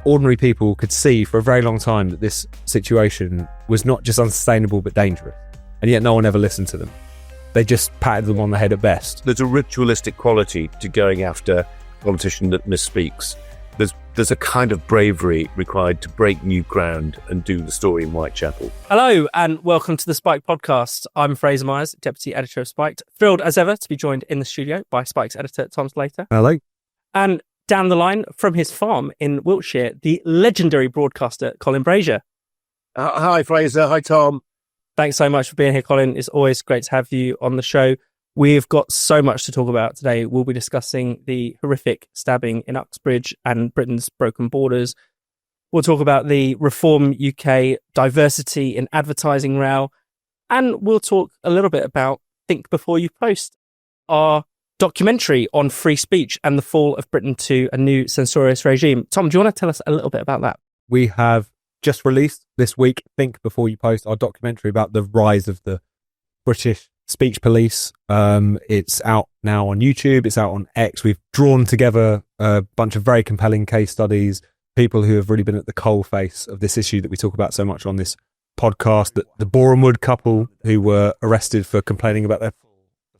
ordinary people could see for a very long time that this situation was not just unsustainable but dangerous, and yet no one ever listened to them. They just patted them on the head at best. There's a ritualistic quality to going after a politician that misspeaks. There's a kind of bravery required to break new ground and do the story in Whitechapel. Hello and welcome to the Spiked podcast. I'm Fraser Myers, Deputy Editor of Spiked. Thrilled as ever to be joined in the studio by Spike's editor, Tom Slater. Hello. And down the line from his farm in Wiltshire, the legendary broadcaster, Colin Brazier. Hi, Fraser. Hi, Tom. Thanks so much for being here, Colin. It's always great to have you on the show. We've got so much to talk about today. We'll be discussing the horrific stabbing in Uxbridge and Britain's broken borders. We'll talk about the Reform UK diversity in advertising row. And we'll talk a little bit about Think Before You Post, our documentary on free speech and the fall of Britain to a new censorious regime. Tom, do you want to tell us a little bit about that? We have just released this week Think Before You Post, our documentary about the rise of the British speech police. It's out now on YouTube. It's out on X. We've drawn together a bunch of very compelling case studies, people who have really been at the coalface of this issue that we talk about so much on this podcast. The Borehamwood couple who were arrested for complaining about their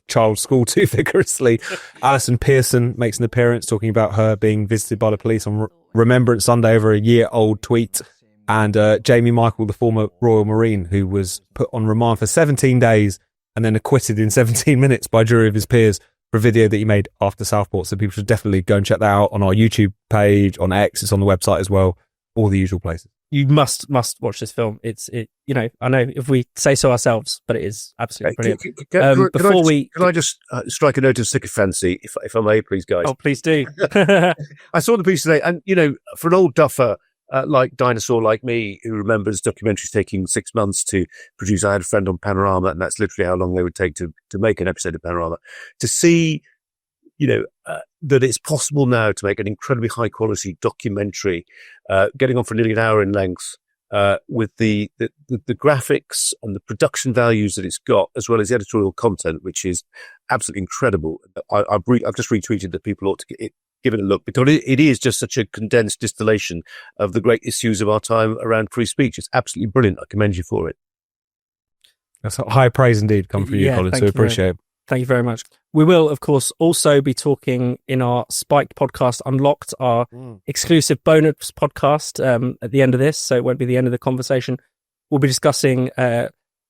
child's school too vigorously. Alison Pearson makes an appearance talking about her being visited by the police on Remembrance Sunday over a year-old tweet. And Jamie Michael, the former Royal Marine, who was put on remand for 17 days and then acquitted in 17 minutes by a jury of his peers for a video that he made after Southport. So people should definitely go and check that out on our YouTube page, on X, it's on the website as well, all the usual places. You must watch this film. I know if we say so ourselves, but it is absolutely brilliant. Can I just strike a note of sycophancy, if I may, please, guys? Oh, please do. I saw the piece today, and, for an old duffer, like Dinosaur like me, who remembers documentaries taking 6 months to produce. I had a friend on Panorama, and that's literally how long they would take to make an episode of Panorama. To see, that it's possible now to make an incredibly high quality documentary, getting on for nearly an hour in length, with the graphics and the production values that it's got, as well as the editorial content, which is absolutely incredible. I've just retweeted that people ought to give it a look, because it is just such a condensed distillation of the great issues of our time around free speech. It's absolutely brilliant. I commend you for it. That's high praise indeed come from you, Colin, so appreciate it. Thank you very much. We will, of course, also be talking in our Spiked podcast Unlocked, our exclusive bonus podcast at the end of this, so it won't be the end of the conversation. We'll be discussing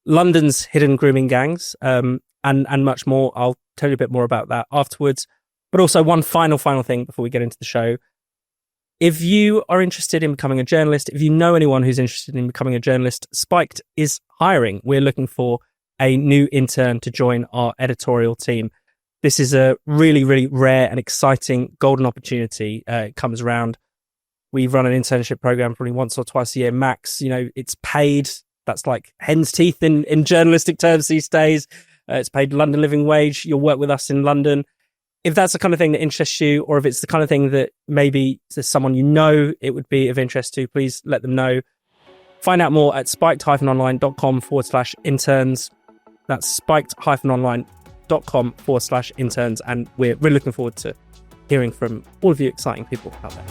London's hidden grooming gangs and much more. I'll tell you a bit more about that afterwards. But also one final thing before we get into the show. If you are interested in becoming a journalist, if you know anyone who's interested in becoming a journalist, Spiked is hiring. We're looking for a new intern to join our editorial team. This is a really, really rare and exciting golden opportunity. It comes around. We run an internship program probably once or twice a year max. It's paid. That's like hen's teeth in journalistic terms these days. It's paid London living wage. You'll work with us in London. If that's the kind of thing that interests you, or if it's the kind of thing that maybe there's someone it would be of interest to, please let them know. Find out more at spiked-online.com/interns. That's spiked-online.com/interns. And we're really looking forward to hearing from all of you exciting people out there.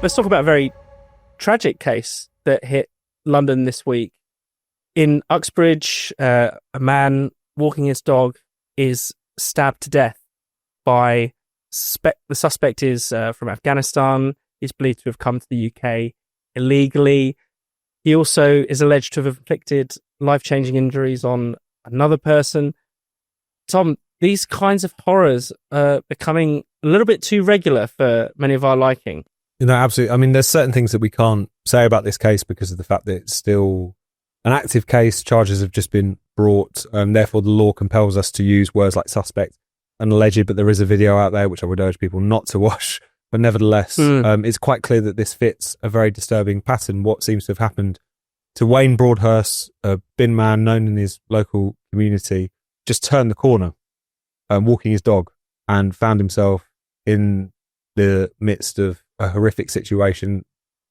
Let's talk about a very tragic case that hit London this week. In Uxbridge, a man walking his dog is stabbed to death by the suspect is from Afghanistan. He's believed to have come to the UK illegally. He also is alleged to have inflicted life-changing injuries on another person. Tom, these kinds of horrors are becoming a little bit too regular for many of our liking. Absolutely. I mean, there's certain things that we can't say about this case because of the fact that it's still an active case. Charges have just been brought. Therefore, the law compels us to use words like suspect and alleged, but there is a video out there which I would urge people not to watch. But nevertheless, it's quite clear that this fits a very disturbing pattern. What seems to have happened to Wayne Broadhurst, a bin man known in his local community, just turned the corner, walking his dog, and found himself in the midst of a horrific situation.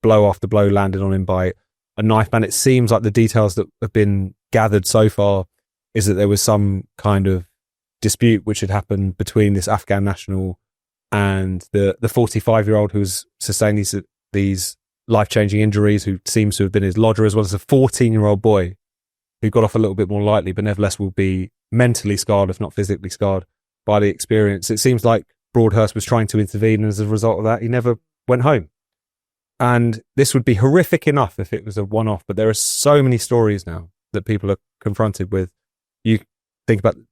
Blow after blow landed on him by a knife man. It seems like the details that have been gathered so far is that there was some kind of dispute which had happened between this Afghan national and the 45-year-old who's sustained these life-changing injuries, who seems to have been his lodger, as well as a 14-year-old boy who got off a little bit more lightly, but nevertheless will be mentally scarred, if not physically scarred, by the experience. It seems like Broadhurst was trying to intervene, and as a result of that, he never went home. And this would be horrific enough if it was a one-off, but there are so many stories now that people are confronted with. You think about the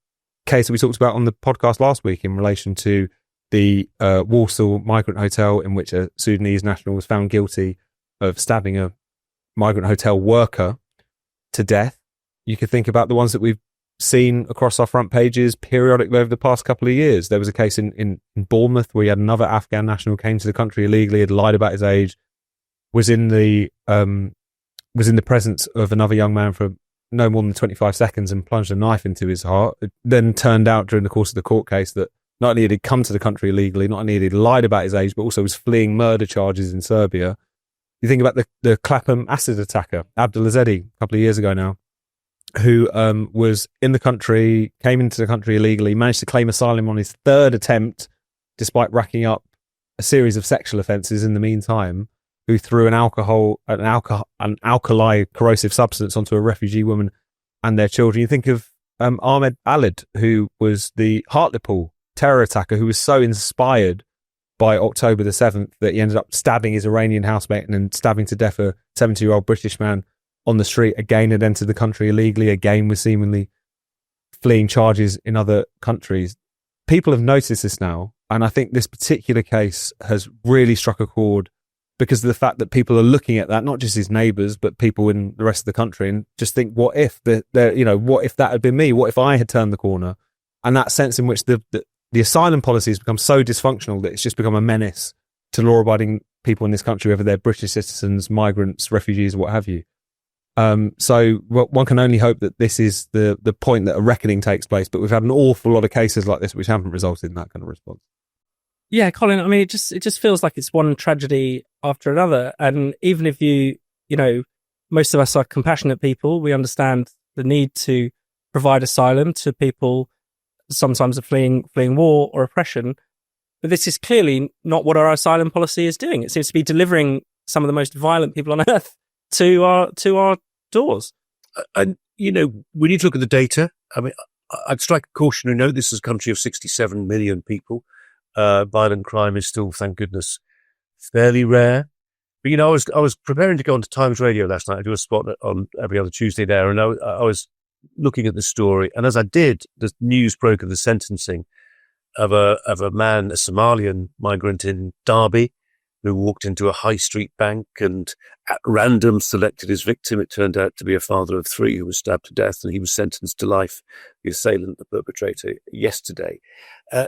case that we talked about on the podcast last week in relation to the Warsaw migrant hotel, in which a Sudanese national was found guilty of stabbing a migrant hotel worker to death. You could think about the ones that we've seen across our front pages periodically over the past couple of years. There was a case in Bournemouth where you had another Afghan national came to the country illegally, had lied about his age, was in the presence of another young man for no more than 25 seconds and plunged a knife into his heart. It then turned out during the course of the court case that not only had he come to the country illegally, not only had he lied about his age, but also was fleeing murder charges in Serbia. You think about the Clapham acid attacker, Abdul Azedi, a couple of years ago now, who was in the country, came into the country illegally, managed to claim asylum on his third attempt, despite racking up a series of sexual offences in the meantime, who threw an alkali corrosive substance onto a refugee woman and their children. You think of Ahmed Alid, who was the Hartlepool terror attacker, who was so inspired by October the 7th that he ended up stabbing his Iranian housemate and then stabbing to death a 70-year-old British man on the street. Again, had entered the country illegally. Again, was seemingly fleeing charges in other countries. People have noticed this now, and I think this particular case has really struck a chord because of the fact that people are looking at that, not just his neighbours, but people in the rest of the country, and just think, what if what if that had been me? What if I had turned the corner? And that sense in which the asylum policy has become so dysfunctional that it's just become a menace to law-abiding people in this country, whether they're British citizens, migrants, refugees, or what have you. So one can only hope that this is the point that a reckoning takes place, but we've had an awful lot of cases like this which haven't resulted in that kind of response. Yeah, Colin, I mean, it just feels like it's one tragedy after another. And even if most of us are compassionate people, we understand the need to provide asylum to people sometimes are fleeing war or oppression. But this is clearly not what our asylum policy is doing. It seems to be delivering some of the most violent people on earth to our doors. And, we need to look at the data. I mean, I'd strike a cautionary note. This is a country of 67 million people. Violent crime is still, thank goodness, fairly rare. But, I was preparing to go on to Times Radio last night. I do a spot on every other Tuesday there. And I was looking at the story. And as I did, the news broke of the sentencing of a man, a Somalian migrant in Derby, who walked into a high street bank and at random selected his victim. It turned out to be a father of three who was stabbed to death, and he was sentenced to life, the assailant, the perpetrator, yesterday.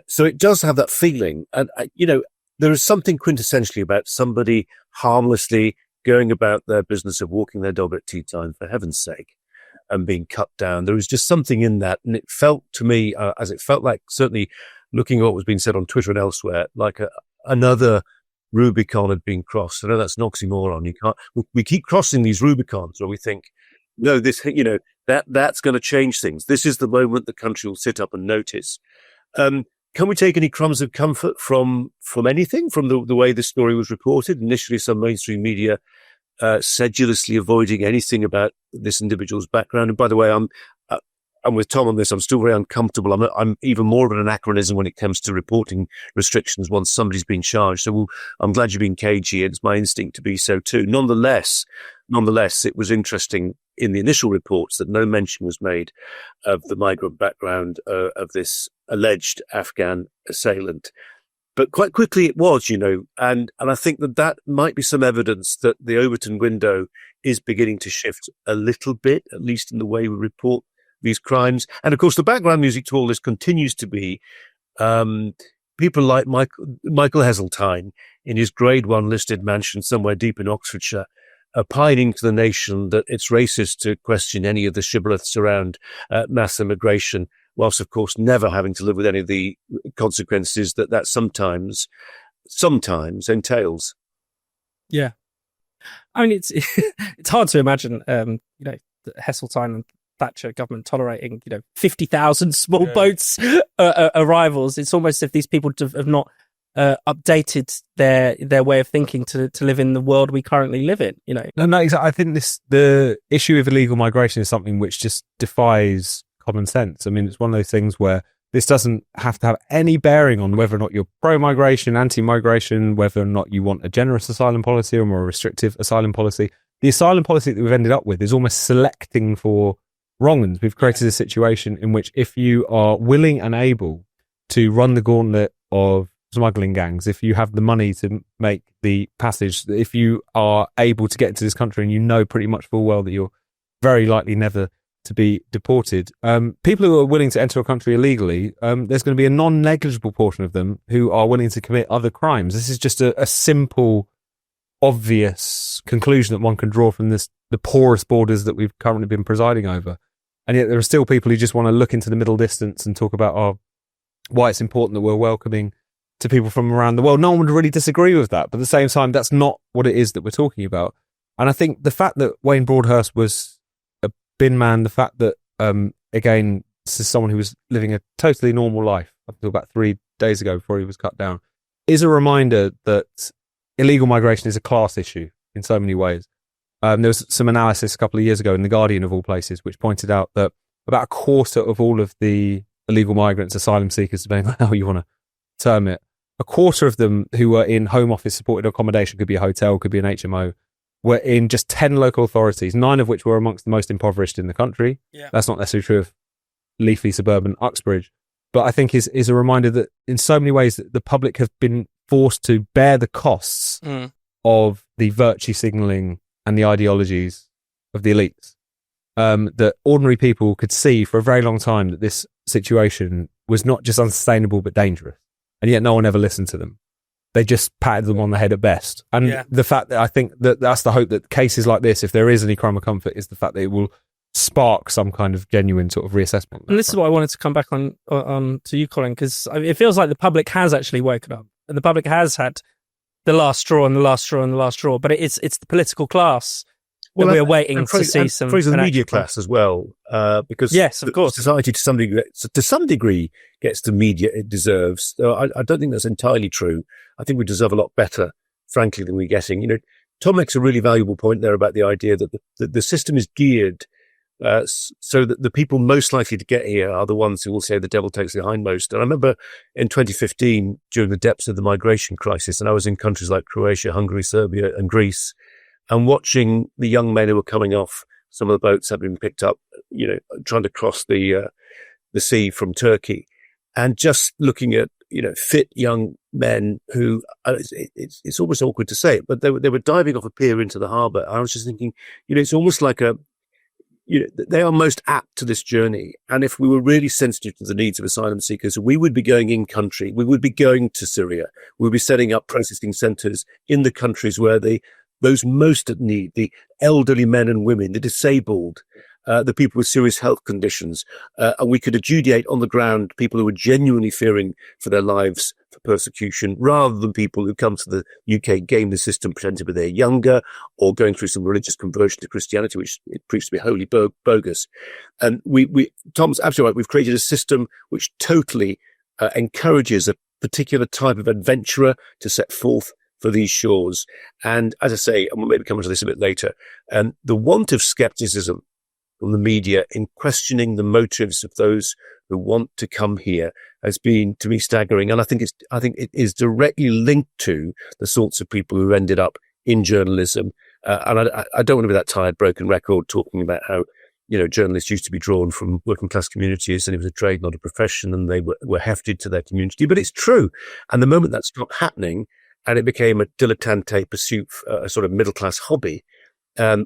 So it does have that feeling. And, there is something quintessentially about somebody harmlessly going about their business of walking their dog at tea time, for heaven's sake, and being cut down. There was just something in that. And it felt to me, as it felt like, certainly looking at what was being said on Twitter and elsewhere, like another Rubicon had been crossed. I know that's an oxymoron. We keep crossing these Rubicons where we think, no, that's going to change things. This is the moment the country will sit up and notice. Can we take any crumbs of comfort from anything, from the way this story was reported? Initially, some mainstream media sedulously avoiding anything about this individual's background. And by the way, I'm with Tom on this. I'm still very uncomfortable. I'm even more of an anachronism when it comes to reporting restrictions once somebody's been charged. So I'm glad you're being cagey. It's my instinct to be so too. Nonetheless, it was interesting in the initial reports that no mention was made of the migrant background of this alleged Afghan assailant. But quite quickly it was, and I think that might be some evidence that the Overton window is beginning to shift a little bit, at least in the way we report these crimes. And of course, the background music to all this continues to be people like Michael Heseltine in his Grade 1 listed mansion somewhere deep in Oxfordshire, opining to the nation that it's racist to question any of the shibboleths around mass immigration, whilst of course never having to live with any of the consequences that sometimes entails. Yeah, I mean it's hard to imagine, Heseltine and Thatcher government tolerating 50,000 small boats arrivals. It's almost as if these people have not updated their way of thinking to live in the world we currently live in. No, exactly. I think the issue of illegal migration is something which just defies common sense. I mean, it's one of those things where this doesn't have to have any bearing on whether or not you're pro-migration, anti-migration, whether or not you want a generous asylum policy or a more restrictive asylum policy. The asylum policy that we've ended up with is almost selecting for wrong uns. We've created a situation in which if you are willing and able to run the gauntlet of smuggling gangs, if you have the money to make the passage, if you are able to get into this country and you know pretty much full well that you're very likely never to be deported, people who are willing to enter a country illegally, there's going to be a non-negligible portion of them who are willing to commit other crimes. This is just a simple, obvious conclusion that one can draw from the porous borders that we've currently been presiding over. And yet there are still people who just want to look into the middle distance and talk about why it's important that we're welcoming to people from around the world. No one would really disagree with that, but at the same time, that's not what it is that we're talking about. And I think the fact that Wayne Broadhurst was a bin man, the fact that, again, this is someone who was living a totally normal life up until about 3 days ago before he was cut down, is a reminder that illegal migration is a class issue in so many ways. There was some analysis a couple of years ago in The Guardian, of all places, which pointed out that about a quarter of all of the illegal migrants, asylum seekers, depending on how you want to term it, a quarter of them who were in Home Office supported accommodation, could be a hotel, could be an HMO, were in just 10 local authorities, 9 of which were amongst the most impoverished in the country. Yeah. That's not necessarily true of leafy suburban Uxbridge, but I think is a reminder that in so many ways that the public have been forced to bear the costs of the virtue signalling and the ideologies of the elites. That ordinary people could see for a very long time that this situation was not just unsustainable but dangerous. And yet no one ever listened to them. They just patted them on the head at best. And the fact that I think that that's the hope that cases like this, if there is any crime of comfort, is the fact that it will spark some kind of genuine sort of reassessment. And this is what I wanted to come back on to you, Colin, because it feels like the public has actually woken up. And the public has had the last straw and the last straw and the last straw. But it's the political class that we're waiting to see some... Fraser, the media class as well, because yes, of course, society to some degree gets the media it deserves. I don't think that's entirely true. I think we deserve a lot better, frankly, than we're getting. Tom makes a really valuable point there about the idea that the system is geared so that the people most likely to get here are the ones who will say the devil takes the hindmost. And I remember in 2015, during the depths of the migration crisis, and I was in countries like Croatia, Hungary, Serbia, and Greece, and watching the young men who were coming off some of the boats that had been picked up, trying to cross the sea from Turkey, and just looking at, fit young men who, it's almost awkward to say it, but they were diving off a pier into the harbour. I was just thinking, it's almost like they are most apt to this journey. And if we were really sensitive to the needs of asylum seekers, we would be going in country. We would be going to Syria. We would be setting up processing centres in the countries where those most at need, the elderly men and women, the disabled, the people with serious health conditions, and we could adjudicate on the ground people who are genuinely fearing for their lives for persecution, rather than people who come to the UK, game the system, pretend to be they're younger, or going through some religious conversion to Christianity, which it proves to be wholly bogus. And Tom's absolutely right. We've created a system which totally encourages a particular type of adventurer to set forth for these shores. And as I say, and we'll maybe come on to this a bit later, the want of skepticism from the media in questioning the motives of those who want to come here has been, to me, staggering. And I think it is directly linked to the sorts of people who ended up in journalism. And I don't want to be that tired, broken record talking about how, journalists used to be drawn from working class communities and it was a trade, not a profession, and they were hefted to their community. But it's true. And the moment that stopped happening, and it became a dilettante pursuit, a sort of middle-class hobby,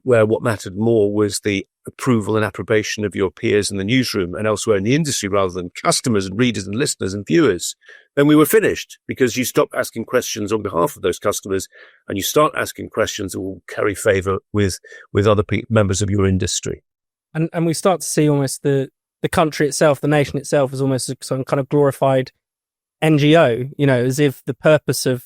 where what mattered more was the approval and approbation of your peers in the newsroom and elsewhere in the industry, rather than customers and readers and listeners and viewers, then we were finished, because you stop asking questions on behalf of those customers and you start asking questions that will carry favour with other members of your industry. And we start to see almost the country itself, the nation itself, as almost some kind of glorified NGO, as if the purpose of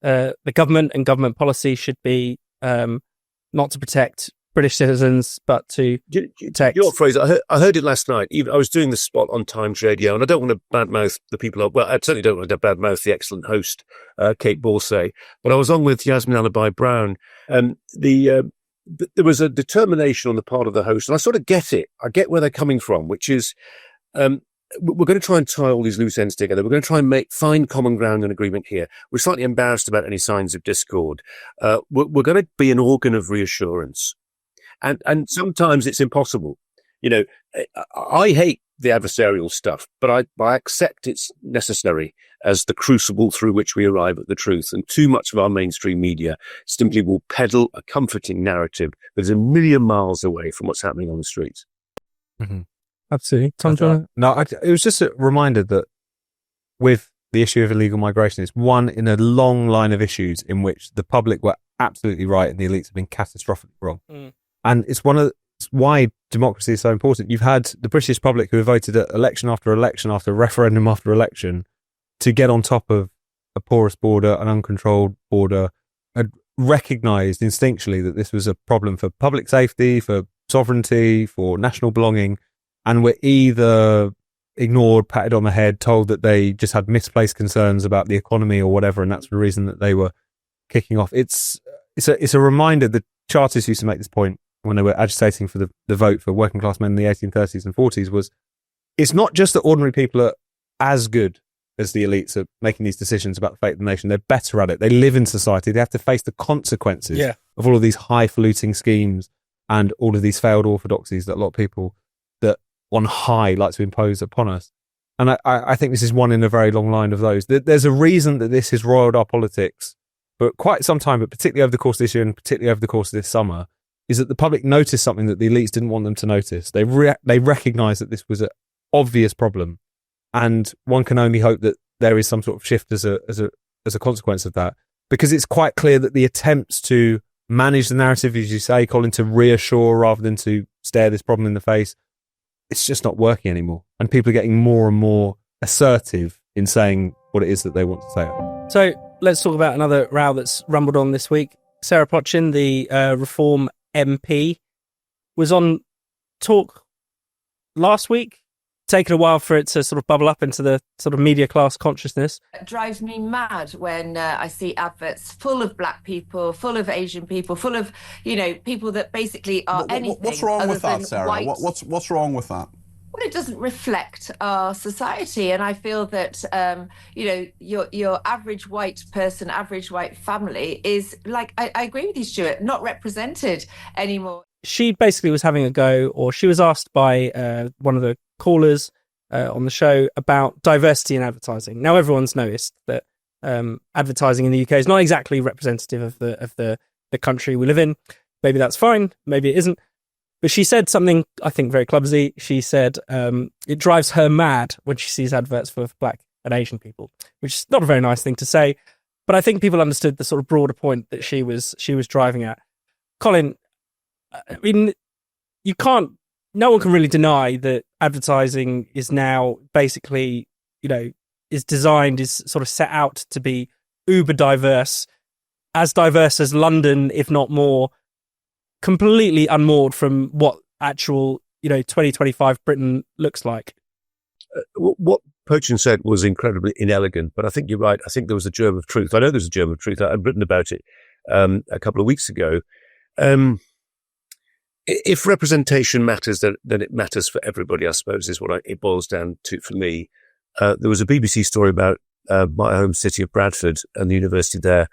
the government and government policy should be not to protect British citizens, but to protect. Your phrase, I heard it last night. I was doing this spot on Times Radio, and I don't want to badmouth the people. Well, I certainly don't want to badmouth the excellent host, Kate Borsay. But I was on with Yasmin Alibi-Brown, and there was a determination on the part of the host, and I sort of get it. I get where they're coming from, which is we're going to try and tie all these loose ends together. We're going to try and find common ground and agreement here. We're slightly embarrassed about any signs of discord. We're going to be an organ of reassurance. And sometimes it's impossible. I hate the adversarial stuff, but I accept it's necessary as the crucible through which we arrive at the truth. And too much of our mainstream media simply will peddle a comforting narrative that is a million miles away from what's happening on the streets. Mm-hmm. Absolutely. Tom, do you want to... No, it was just a reminder that with the issue of illegal migration, it's one in a long line of issues in which the public were absolutely right and the elites have been catastrophically wrong. Mm. And it's why democracy is so important. You've had the British public who have voted election after election after referendum after election to get on top of a porous border, an uncontrolled border, and recognised instinctually that this was a problem for public safety, for sovereignty, for national belonging, and were either ignored, patted on the head, told that they just had misplaced concerns about the economy or whatever, and that's the reason that they were kicking off. It's a reminder. The Chartists used to make this point when they were agitating for the vote for working class men in the 1830s and 40s, was it's not just that ordinary people are as good as the elites at making these decisions about the fate of the nation. They're better at it. They live in society. They have to face the consequences of all of these highfalutin schemes and all of these failed orthodoxies that a lot of people that on high like to impose upon us. And I think this is one in a very long line of those. There's a reason that this has roiled our politics for quite some time, but particularly over the course of this year and particularly over the course of this summer, is that the public noticed something that the elites didn't want them to notice. They recognised that this was an obvious problem, and one can only hope that there is some sort of shift as a consequence of that, because it's quite clear that the attempts to manage the narrative, as you say, Colin, to reassure rather than to stare this problem in the face, it's just not working anymore, and people are getting more and more assertive in saying what it is that they want to say. So let's talk about another row that's rumbled on this week. Sarah Pochin, the Reform MP, was on Talk last week. Taken a while for it to sort of bubble up into the sort of media class consciousness. It drives me mad when I see adverts full of black people, full of Asian people, full of, people that basically are anything. What's wrong with that, Sarah? What's wrong with that? Well, it doesn't reflect our society, and I feel that your average white person, average white family is, like, I agree with you, Stuart, not represented anymore. She basically was having a go, or she was asked by one of the callers on the show about diversity in advertising. Now, everyone's noticed that advertising in the UK is not exactly representative of the country we live in. Maybe that's fine, maybe it isn't. But she said something, I think, very clumsy. She said it drives her mad when she sees adverts for black and Asian people, which is not a very nice thing to say. But I think people understood the sort of broader point that she was driving at. Colin, I mean, no one can really deny that advertising is now basically, is sort of set out to be uber diverse as London, if not more, completely unmoored from what actual, 2025 Britain looks like. What Pochin said was incredibly inelegant, but I think you're right. I think there was a germ of truth. I know there's a germ of truth. I've written about it a couple of weeks ago. If representation matters, then it matters for everybody, I suppose, is what it boils down to for me. There was a BBC story about my home city of Bradford and the university there,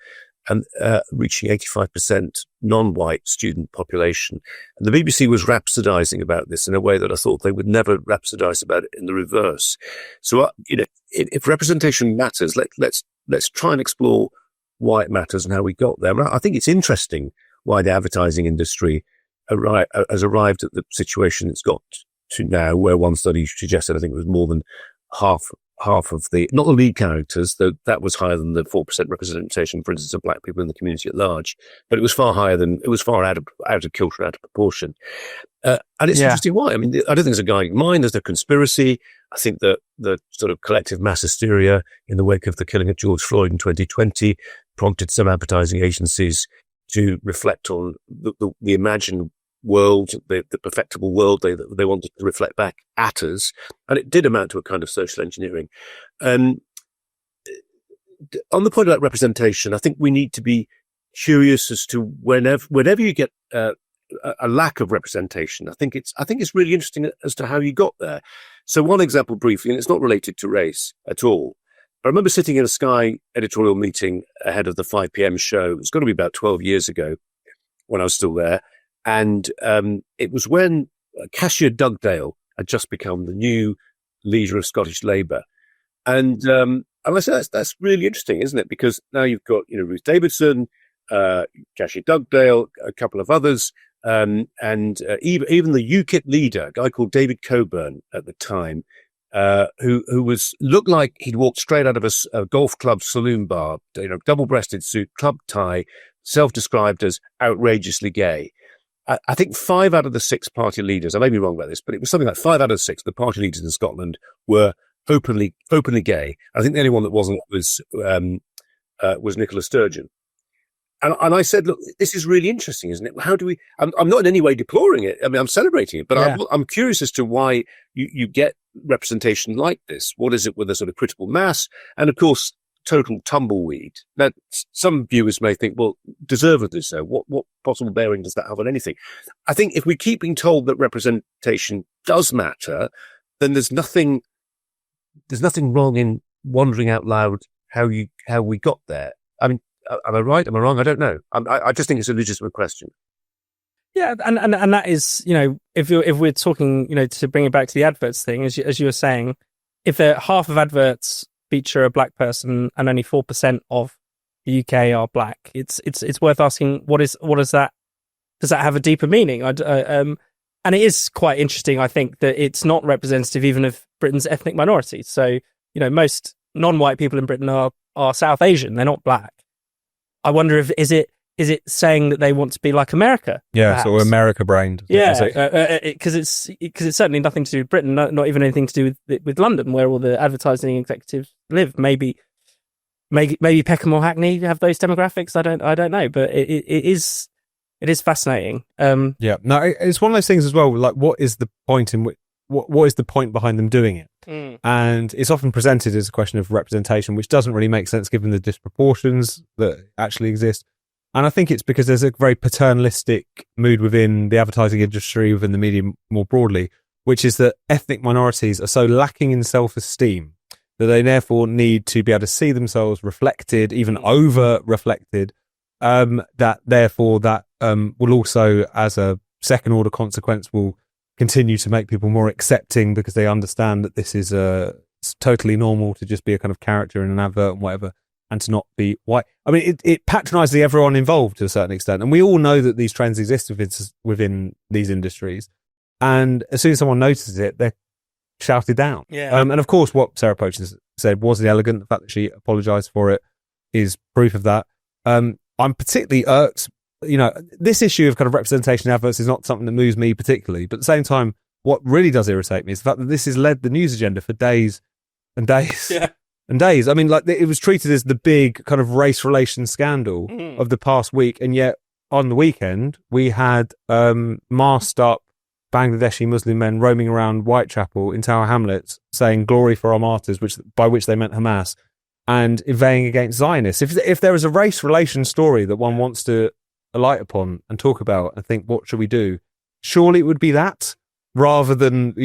and reaching 85% non-white student population. And the BBC was rhapsodizing about this in a way that I thought they would never rhapsodize about it in the reverse. So, if representation matters, let's try and explore why it matters and how we got there. I think it's interesting why the advertising industry has arrived at the situation it's got to now, where one study suggested, I think it was more than half of the, not the lead characters, though that was higher than the 4% representation, for instance, of black people in the community at large, but it was far out of kilter, out of proportion. And it's interesting why. I mean, I don't think there's a guiding mind. There's no conspiracy. I think that the sort of collective mass hysteria in the wake of the killing of George Floyd in 2020 prompted some advertising agencies to reflect on the imagined world, the perfectible world they wanted to reflect back at us. And it did amount to a kind of social engineering. On the point about representation, I think we need to be curious as to whenever you get a lack of representation, I think it's really interesting as to how you got there. So one example briefly, and it's not related to race at all. I remember sitting in a Sky editorial meeting ahead of the 5 p.m. show. It was going to be about 12 years ago when I was still there. And it was when Cashier Dugdale had just become the new leader of Scottish Labour. And I said, that's really interesting, isn't it? Because now you've got, Ruth Davidson, Cashier Dugdale, a couple of others, and even the UKIP leader, a guy called David Coburn at the time, who looked like he'd walked straight out of a golf club saloon bar, double-breasted suit, club tie, self-described as outrageously gay. I think 5 out of the 6 party leaders, I may be wrong about this, but it was something like 5 out of 6 of the party leaders in Scotland were openly gay. I think the only one that wasn't was Nicola Sturgeon. And I said, look, this is really interesting, isn't it? How do we, I'm not in any way deploring it. I mean, I'm celebrating it, but yeah. I'm curious as to why you get representation like this. What is it with a sort of critical mass? And of course, total tumbleweed. Now, some viewers may think, well, deservedly so. What possible bearing does that have on anything? I think if we keep being told that representation does matter, then there's nothing wrong in wondering out loud how we got there. I mean, am I right? Am I wrong? I don't know. I just think it's a legitimate question. Yeah, and that is, if we're talking, to bring it back to the adverts thing, as you were saying, if half of adverts feature a black person and only 4% of the UK are black, it's worth asking what does that have a deeper meaning? And it is quite interesting, I think, that it's not representative even of Britain's ethnic minorities. So, most non-white people in Britain are South Asian; they're not black. I wonder if is it saying that they want to be like America? Yeah, perhaps? sort of America brained. Yeah, because it's certainly nothing to do with Britain, not even anything to do with London, where all the advertising executives live. Maybe Peckham or Hackney have those demographics. I don't know, but it is fascinating. Yeah, no, it's one of those things as well. Like, what is the point what is the point behind them doing it? And it's often presented as a question of representation, which doesn't really make sense given the disproportions that actually exist. And I think it's because there's a very paternalistic mood within the advertising industry, within the media more broadly, which is that ethnic minorities are so lacking in self-esteem that they therefore need to be able to see themselves reflected, even over-reflected, that therefore that will also, as a second-order consequence, will continue to make people more accepting because they understand that this is it's totally normal to just be a kind of character in an advert and whatever, and to not be white. I mean, it patronises everyone involved to a certain extent, and we all know that these trends exist within these industries. And as soon as someone notices it, they're shouted down. Yeah. And of course, what Sarah Pochin said was elegant. The fact that she apologised for it is proof of that. I'm particularly irked. This issue of kind of representation in adverts is not something that moves me particularly, but at the same time, what really does irritate me is the fact that this has led the news agenda for days and days and days. I mean, like, it was treated as the big kind of race relations scandal of the past week, and yet on the weekend we had masked up Bangladeshi Muslim men roaming around Whitechapel in Tower Hamlets saying "Glory for our martyrs," by which they meant Hamas, and inveighing against Zionists. If there is a race relations story that one wants to alight upon and talk about and think, what should we do? Surely it would be that, rather than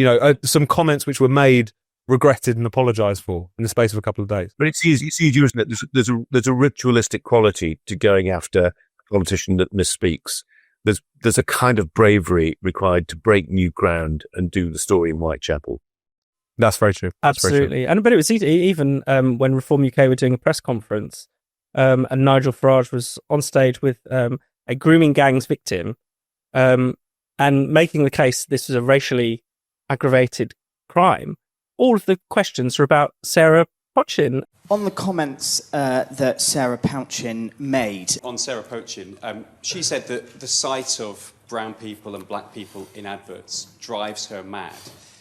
some comments which were made, regretted, and apologised for in the space of a couple of days. But it's easy, isn't it? There's a ritualistic quality to going after a politician that misspeaks. There's a kind of bravery required to break new ground and do the story in Whitechapel. That's very true. Absolutely. But it was easy, even when Reform UK were doing a press conference, and Nigel Farage was on stage with a grooming gang's victim, and making the case this was a racially aggravated crime. All of the questions are about Sarah Pochin. On the comments that Sarah Pochin made. On Sarah Pochin, she said that the sight of brown people and black people in adverts drives her mad.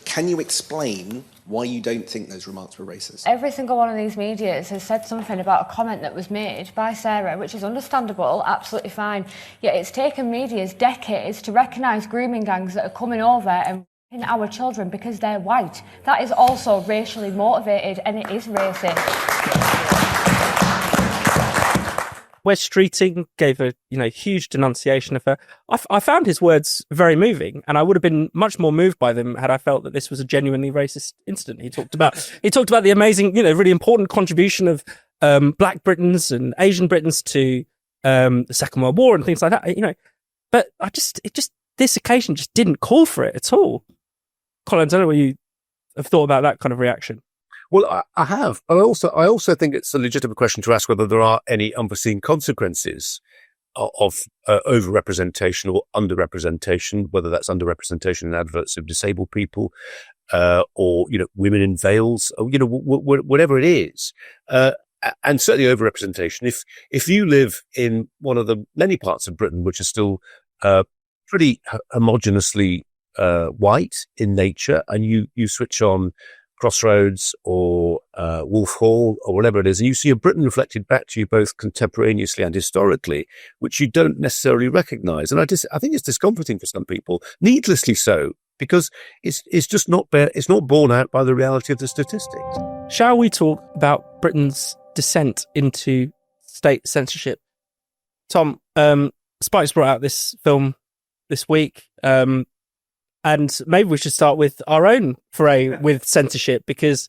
Can you explain why you don't think those remarks were racist? Every single one of these medias has said something about a comment that was made by Sarah, which is understandable, absolutely fine. Yet it's taken medias decades to recognise grooming gangs that are coming over and raping our children because they're white. That is also racially motivated, and it is racist. Wes Streeting gave a huge denunciation of her. I found his words very moving, and I would have been much more moved by them had I felt that this was a genuinely racist incident. He talked about the amazing, really important contribution of Black Britons and Asian Britons to the Second World War and things like that. But this occasion just didn't call for it at all. Colin, I don't know what you have thought about that kind of reaction. Well, I have. I also think it's a legitimate question to ask whether there are any unforeseen consequences of overrepresentation or underrepresentation, whether that's underrepresentation in adverts of disabled people, or women in veils, or whatever it is, and certainly overrepresentation. If you live in one of the many parts of Britain which are still pretty homogeneously white in nature, and you switch on Crossroads or Wolf Hall or whatever it is, and you see a Britain reflected back to you both contemporaneously and historically, which you don't necessarily recognise. And I think it's discomforting for some people, needlessly so, because it's just not borne out by the reality of the statistics. Shall we talk about Britain's descent into state censorship? Tom, Spike's brought out this film this week. And maybe we should start with our own foray with censorship, because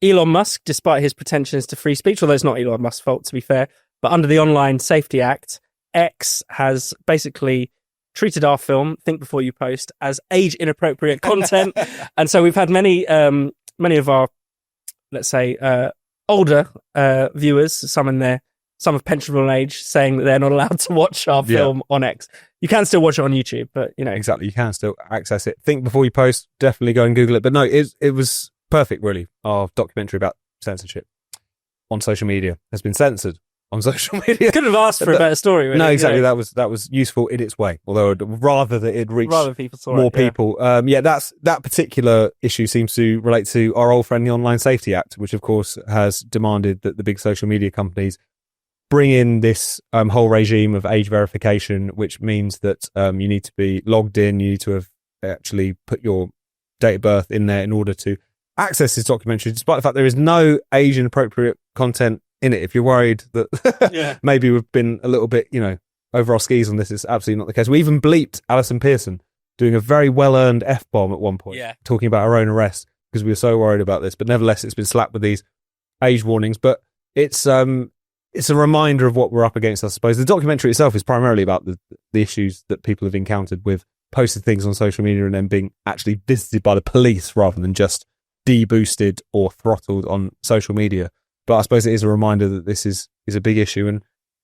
Elon Musk, despite his pretensions to free speech, although it's not Elon Musk's fault, to be fair, but under the Online Safety Act, X has basically treated our film, Think Before You Post, as age-inappropriate content. And so we've had many of our, let's say, older viewers, some of pensionable age, saying that they're not allowed to watch our film on X. You can still watch it on YouTube, but exactly, you can still access it. Think Before You Post. Definitely go and Google it. But no, it was perfect, really. Our documentary about censorship on social media has been censored on social media. Couldn't have asked for a better story. Really. No, exactly. That was useful in its way. Although I'd rather that it reached more people. That particular issue seems to relate to our old friend, the Online Safety Act, which of course has demanded that the big social media companies bring in this whole regime of age verification, which means that you need to be logged in, you need to have actually put your date of birth in there in order to access this documentary, despite the fact there is no age-inappropriate content in it. If you're worried that maybe we've been a little bit, over our skis on this, it's absolutely not the case. We even bleeped Alison Pearson doing a very well-earned F-bomb at one point, talking about her own arrest, because we were so worried about this. But nevertheless, it's been slapped with these age warnings. But it's a reminder of what we're up against, I suppose. The documentary itself is primarily about the issues that people have encountered with posting things on social media and then being actually visited by the police rather than just deboosted or throttled on social media. But I suppose it is a reminder that this is a big issue. And,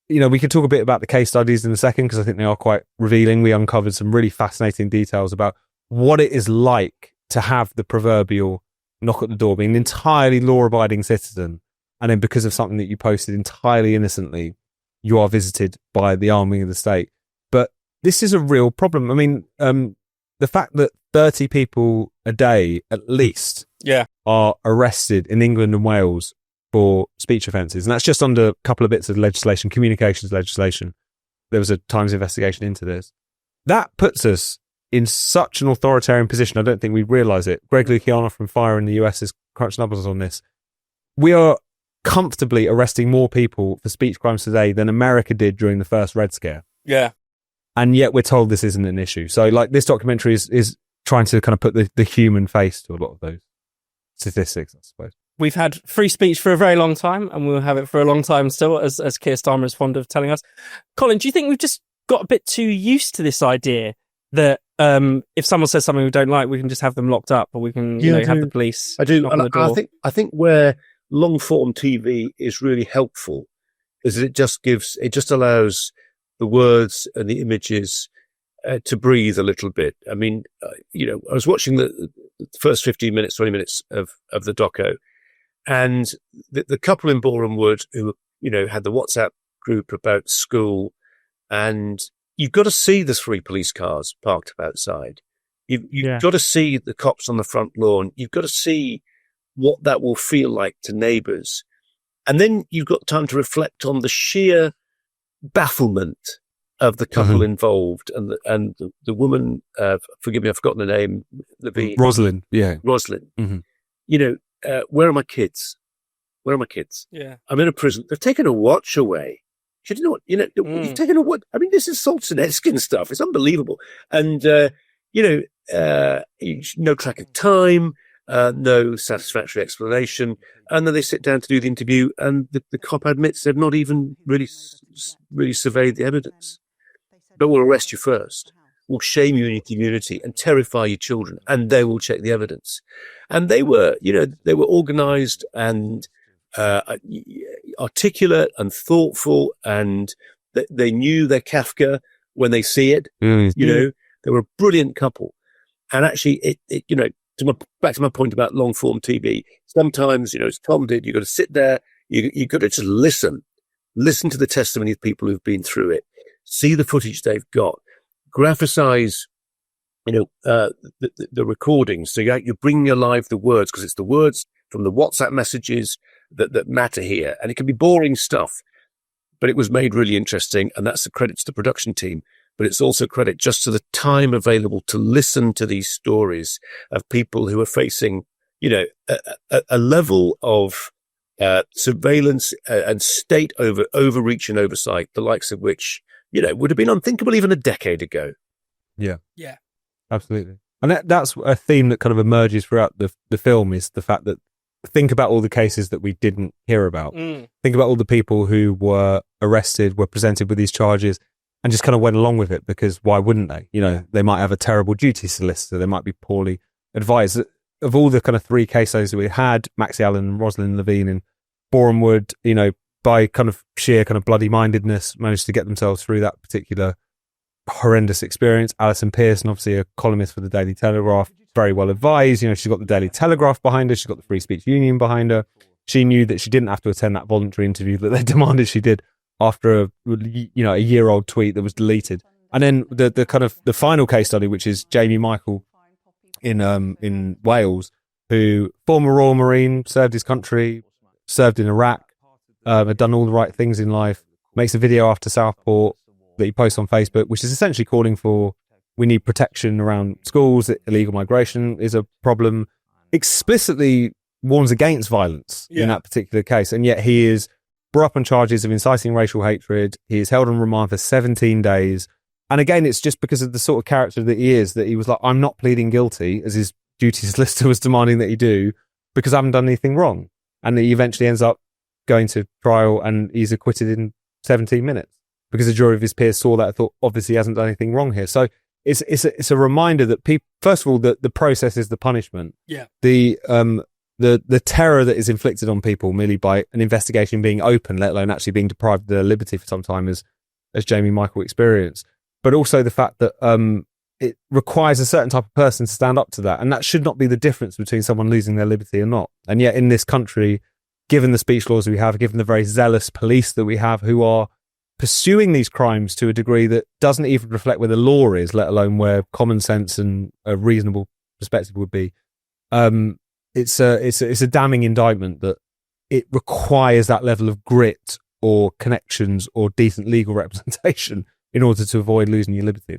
we could talk a bit about the case studies in a second, because I think they are quite revealing. We uncovered some really fascinating details about what it is like to have the proverbial knock at the door, being an entirely law-abiding citizen, and then because of something that you posted entirely innocently, you are visited by the arming of the state. But this is a real problem. I mean, the fact that 30 people a day, at least, are arrested in England and Wales for speech offences, and that's just under a couple of bits of legislation, communications legislation. There was a Times investigation into this. That puts us in such an authoritarian position. I don't think we realise it. Greg Luciano from Fire in the US has crunched numbers on this. We are comfortably arresting more people for speech crimes today than America did during the first Red Scare. Yeah. And yet we're told this isn't an issue. So this documentary is trying to kind of put the human face to a lot of those statistics, I suppose. We've had free speech for a very long time, and we'll have it for a long time still, as Keir Starmer is fond of telling us. Colin, do you think we've just got a bit too used to this idea that if someone says something we don't like, we can just have them locked up, or we can have the police knock on the door? I think where long form TV is really helpful is that it just allows the words and the images to breathe a little bit. I mean, I was watching the first 15 minutes, 20 minutes of the doco, and the couple in Boreham Wood who, had the WhatsApp group about school, and you've got to see the 3 police cars parked up outside. You've got to see the cops on the front lawn. You've got to see what that will feel like to neighbours. And then you've got time to reflect on the sheer bafflement of the couple involved and the woman, forgive me, I've forgotten the name. Rosalind. Yeah. Rosalind. Mm-hmm. Where are my kids? Where are my kids? Yeah. I'm in a prison. They've taken a watch away. She didn't know what, you've taken a watch. I mean, this is Solzhenitsyn stuff. It's unbelievable. And, no track of time, no satisfactory explanation. And then they sit down to do the interview, and the cop admits they've not even really surveyed the evidence. But we'll arrest you first. We'll shame you into immunity and terrify your children, and they will check the evidence. And they were organised and articulate and thoughtful, and they knew their Kafka when they see it. They were a brilliant couple. And actually, back to my point about long form TV. Sometimes, as Tom did, you've got to sit there. You got to just listen to the testimony of people who've been through it, see the footage they've got, graphicize, the recordings. So you're bringing alive the words, because it's the words from the WhatsApp messages that matter here. And it can be boring stuff, but it was made really interesting. And that's the credit to the production team. But it's also credit just to the time available to listen to these stories of people who are facing, a level of surveillance and state overreach and oversight, the likes of which, would have been unthinkable even a decade ago. Yeah. Yeah. Absolutely. And that's a theme that kind of emerges throughout the film, is the fact that think about all the cases that we didn't hear about. Think about all the people who were arrested, were presented with these charges, and just kind of went along with it, because why wouldn't they? They might have a terrible duty solicitor. They might be poorly advised. Of all the kind of three case studies that we had, Maxie Allen and Rosalind Levine in Borehamwood, by kind of sheer kind of bloody-mindedness, managed to get themselves through that particular horrendous experience. Alison Pearson, obviously a columnist for the Daily Telegraph, very well advised. She's got the Daily Telegraph behind her. She's got the Free Speech Union behind her. She knew that she didn't have to attend that voluntary interview that they demanded she did after a year-old tweet that was deleted. And then the kind of the final case study, which is Jamie Michael in Wales, who former Royal Marine, served his country, served in Iraq, had done all the right things in life, makes a video after Southport that he posts on Facebook, which is essentially calling for, we need protection around schools, illegal migration is a problem, explicitly warns against violence in that particular case. And yet he is brought up on charges of inciting racial hatred. He is held on remand for 17 days. And again, it's just because of the sort of character that he is, that he was like, I'm not pleading guilty, as his duty solicitor was demanding that he do, because I haven't done anything wrong. And he eventually ends up going to trial, and he's acquitted in 17 minutes because a jury of his peers saw that and thought, obviously he hasn't done anything wrong here. So it's a reminder that people, first of all, that the process is the punishment. Yeah. The terror that is inflicted on people merely by an investigation being open, let alone actually being deprived of their liberty for some time, as Jamie Michael experienced. But also the fact that it requires a certain type of person to stand up to that. And that should not be the difference between someone losing their liberty or not. And yet in this country, given the speech laws we have, given the very zealous police that we have, who are pursuing these crimes to a degree that doesn't even reflect where the law is, let alone where common sense and a reasonable perspective would be, it's a damning indictment that it requires that level of grit or connections or decent legal representation in order to avoid losing your liberty.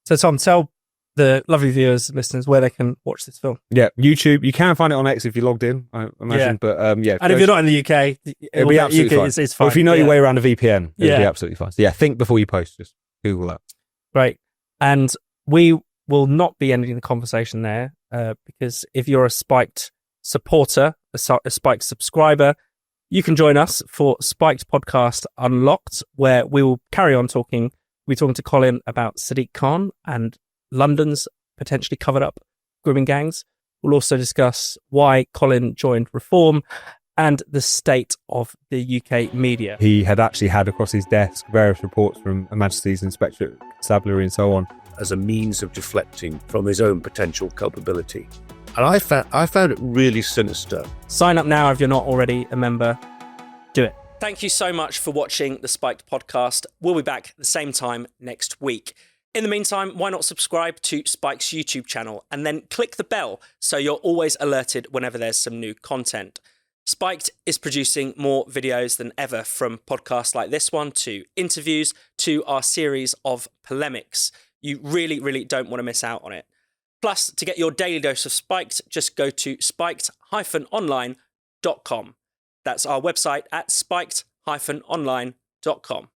So Tom, tell the lovely viewers and listeners where they can watch this film. Yeah, YouTube. You can find it on X if you're logged in, I imagine. But yeah. And if you're not in the UK, it'll be absolutely fine. It's fine. Or if you know your way around a VPN, it'll be absolutely fine. So yeah, think before you post. Just Google that. Right. And we will not be ending the conversation there because if you're a Spiked supporter, a Spiked subscriber, you can join us for Spiked Podcast Unlocked, where we will carry on talking. We're talking to Colin about Sadiq Khan and London's potentially covered up grooming gangs. We'll also discuss why Colin joined Reform and the state of the UK media. He had actually had across his desk various reports from Her Majesty's Inspectorate Constabulary and so on, as a means of deflecting from his own potential culpability. And I found it really sinister. Sign up now if you're not already a member. Do it. Thank you so much for watching the Spiked Podcast. We'll be back at the same time next week. In the meantime, why not subscribe to Spike's YouTube channel and then click the bell so you're always alerted whenever there's some new content. Spiked is producing more videos than ever, from podcasts like this one to interviews to our series of polemics. You really, really don't want to miss out on it. Plus, to get your daily dose of Spiked, just go to spiked-online.com. That's our website at spiked-online.com.